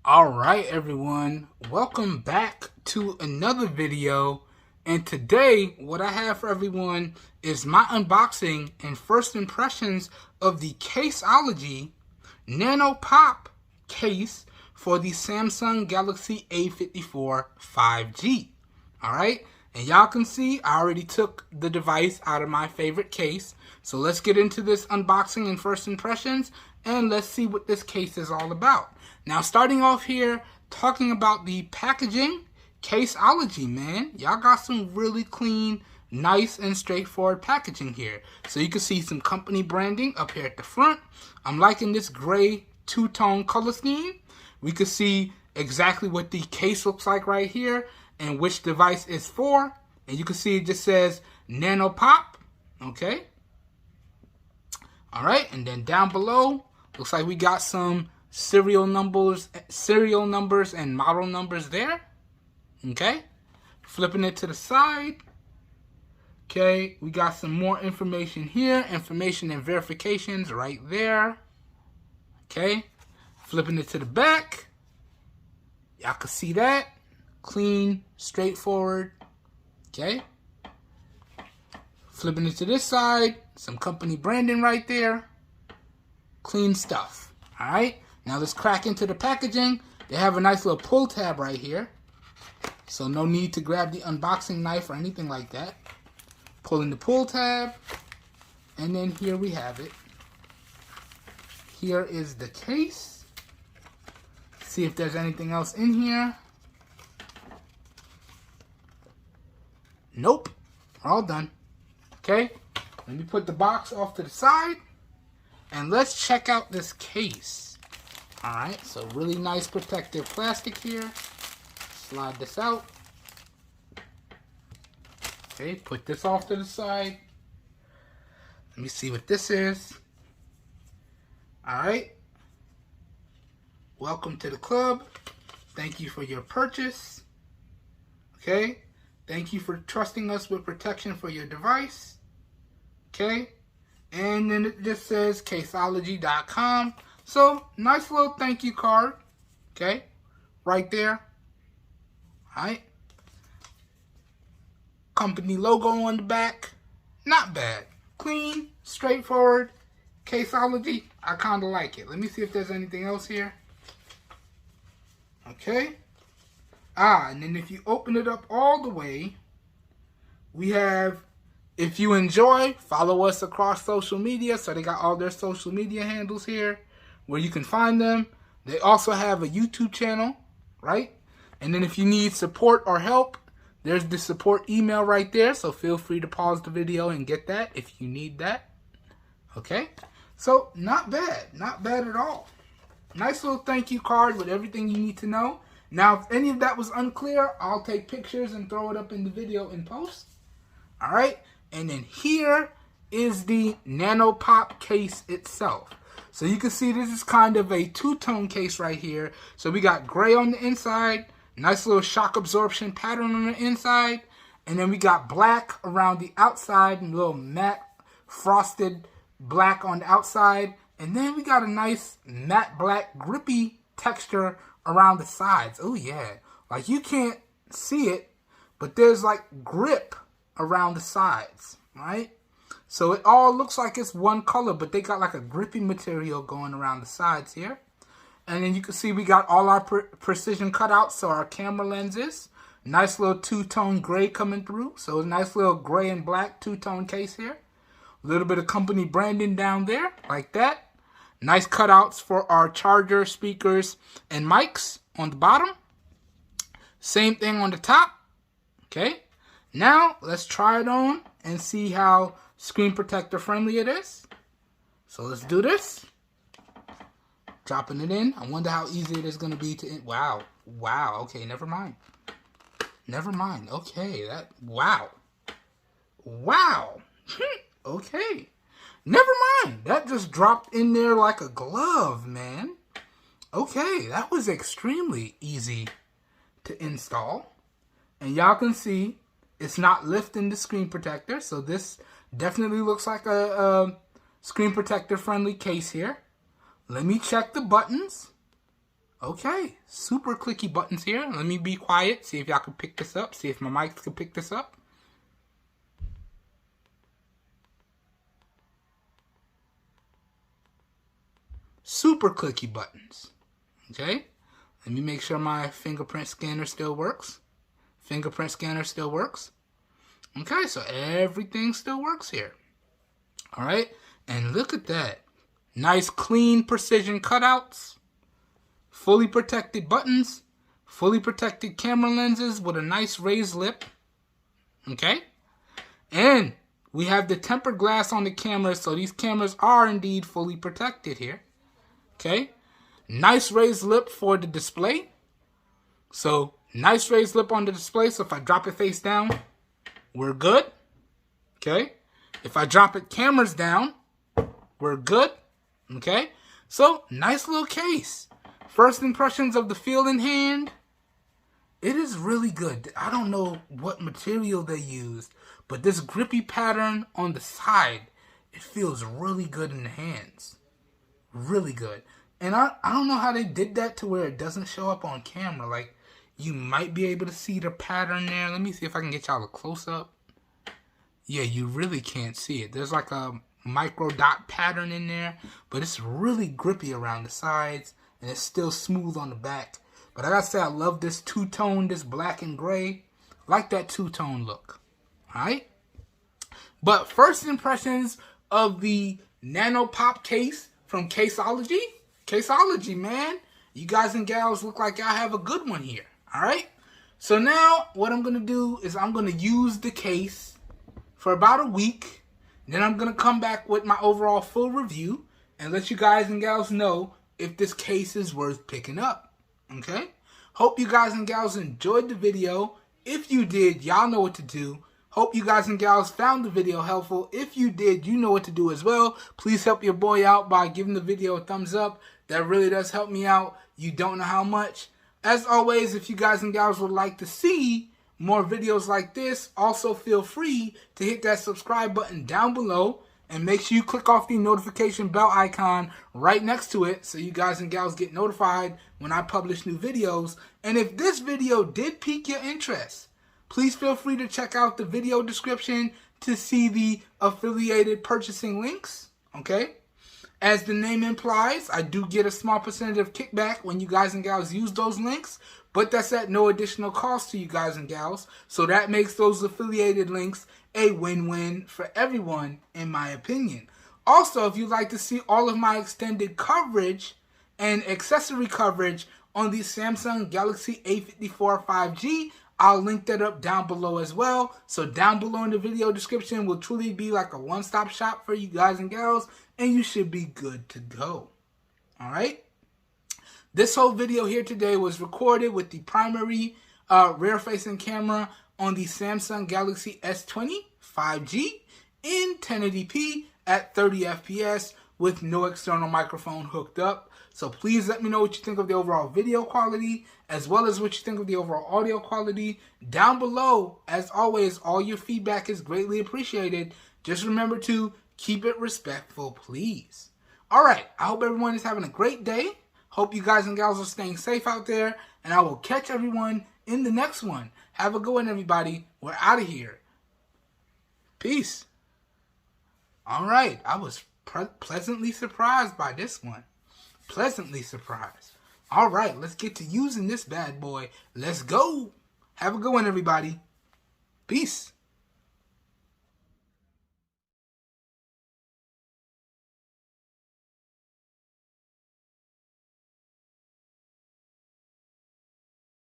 Alright everyone, welcome back to another video, and today what I have for everyone is my unboxing and first impressions of the Caseology Nano Pop case for the Samsung Galaxy A54 5G. Alright, and y'all can see I already took the device out of my favorite case, so let's get into this unboxing and first impressions and let's see what this case is all about. Now, starting off here, talking about the packaging, Caseology, man. Y'all got some really clean, nice, and straightforward packaging here. So you can see some company branding up here at the front. I'm liking this gray two-tone color scheme. We can see exactly what the case looks like right here and which device it's for. And you can see it just says Nano Pop, okay? All right, and then down below, looks like we got some serial numbers and model numbers there. Okay, flipping it to the side. Okay, we got some more information here, information and verifications right there. Okay, flipping it to the back. Y'all can see that. Clean, straightforward. Okay, flipping it to this side, some company branding right there. Clean stuff. All right. Now let's crack into the packaging. They have a nice little pull tab right here. So no need to grab the unboxing knife or anything like that. Pulling the pull tab. And then here we have it. Here is the case. See if there's anything else in here. Nope. All done. Okay. Let me put the box off to the side. And let's check out this case. Alright, so really nice protective plastic here. Slide this out. Okay, put this off to the side. Let me see what this is. Alright. Welcome to the club. Thank you for your purchase. Okay. Thank you for trusting us with protection for your device. Okay. And then it just says Caseology.com. So, nice little thank you card. Okay. Right there. Alright. Company logo on the back. Not bad. Clean, straightforward. Caseology. I kind of like it. Let me see if there's anything else here. Okay. And then if you open it up all the way, we have, if you enjoy, follow us across social media. So they got all their social media handles here where you can find them. They also have a YouTube channel, right? And then if you need support or help, there's the support email right there. So feel free to pause the video and get that if you need that. Okay. So not bad. Not bad at all. Nice little thank you card with everything you need to know. Now, if any of that was unclear, I'll take pictures and throw it up in the video in post. All right. And then here is the Nano Pop case itself. So you can see this is kind of a two-tone case right here. So we got gray on the inside, nice little shock absorption pattern on the inside, and then we got black around the outside and a little matte frosted black on the outside. And then we got a nice matte black grippy texture around the sides. Oh yeah, like you can't see it, but there's like grip around the sides, right? So it all looks like it's one color, but they got like a grippy material going around the sides here. And then you can see we got all our precision cutouts, so our camera lenses. Nice little two-tone gray coming through. So a nice little gray and black two-tone case here. A little bit of company branding down there, like that. Nice cutouts for our charger, speakers, and mics on the bottom. Same thing on the top. Okay. Now, let's try it on and see how screen protector friendly it is. So let's do this. Dropping it in. I wonder how easy it is going to be to... Wow. Wow. Okay, never mind. Never mind. Okay, that... Wow. Wow. Okay. Never mind. That just dropped in there like a glove, man. Okay, that was extremely easy to install. And y'all can see it's not lifting the screen protector. So this definitely looks like a screen protector friendly case here. Let me check the buttons. Okay, super clicky buttons here. Let me be quiet, see if y'all can pick this up, see if my mics can pick this up. Super clicky buttons. Okay, let me make sure my fingerprint scanner still works. Fingerprint scanner still works. Okay, so everything still works here. All right, and look at that. Nice, clean, precision cutouts. Fully protected buttons. Fully protected camera lenses with a nice raised lip. Okay, and we have the tempered glass on the cameras, so these cameras are indeed fully protected here. Okay, nice raised lip for the display. So, nice raised lip on the display, so if I drop it face down, we're good. Okay, if I drop it cameras down, we're good. Okay, so nice little case. First impressions of the feel in hand. It is really good. I don't know what material they used, but this grippy pattern on the side, it feels really good in the hands. Really good. And I don't know how they did that to where it doesn't show up on camera. Like, you might be able to see the pattern there. Let me see if I can get y'all a close-up. Yeah, you really can't see it. There's like a micro dot pattern in there, but it's really grippy around the sides, and it's still smooth on the back. But I gotta say, I love this two-tone, this black and gray. I like that two-tone look. Alright? But first impressions of the Nano Pop case from Caseology. Caseology, man. You guys and gals look like y'all have a good one here. Alright? So now, what I'm gonna do is I'm gonna use the case for about a week. Then I'm gonna come back with my overall full review and let you guys and gals know if this case is worth picking up. Okay? Hope you guys and gals enjoyed the video. If you did, y'all know what to do. Hope you guys and gals found the video helpful. If you did, you know what to do as well. Please help your boy out by giving the video a thumbs up. That really does help me out. You don't know how much. As always, if you guys and gals would like to see more videos like this, also feel free to hit that subscribe button down below. And make sure you click off the notification bell icon right next to it so you guys and gals get notified when I publish new videos. And if this video did pique your interest, please feel free to check out the video description to see the affiliated purchasing links. Okay? As the name implies, I do get a small percentage of kickback when you guys and gals use those links, but that's at no additional cost to you guys and gals. So that makes those affiliated links a win-win for everyone, in my opinion. Also, if you'd like to see all of my extended coverage and accessory coverage on the Samsung Galaxy A54 5G, I'll link that up down below as well. So down below in the video description will truly be like a one-stop shop for you guys and gals, and you should be good to go. Alright? This whole video here today was recorded with the primary rear-facing camera on the Samsung Galaxy S20 5G in 1080p at 30 FPS with no external microphone hooked up. So please let me know what you think of the overall video quality, as well as what you think of the overall audio quality down below. As always, all your feedback is greatly appreciated. Just remember to keep it respectful, please. Alright, I hope everyone is having a great day. Hope you guys and gals are staying safe out there, and I will catch everyone in the next one. Have a good one, everybody. We're out of here. Peace. Alright, I was pleasantly surprised by this one. Pleasantly surprised. Alright, let's get to using this bad boy. Let's go. Have a good one, everybody. Peace.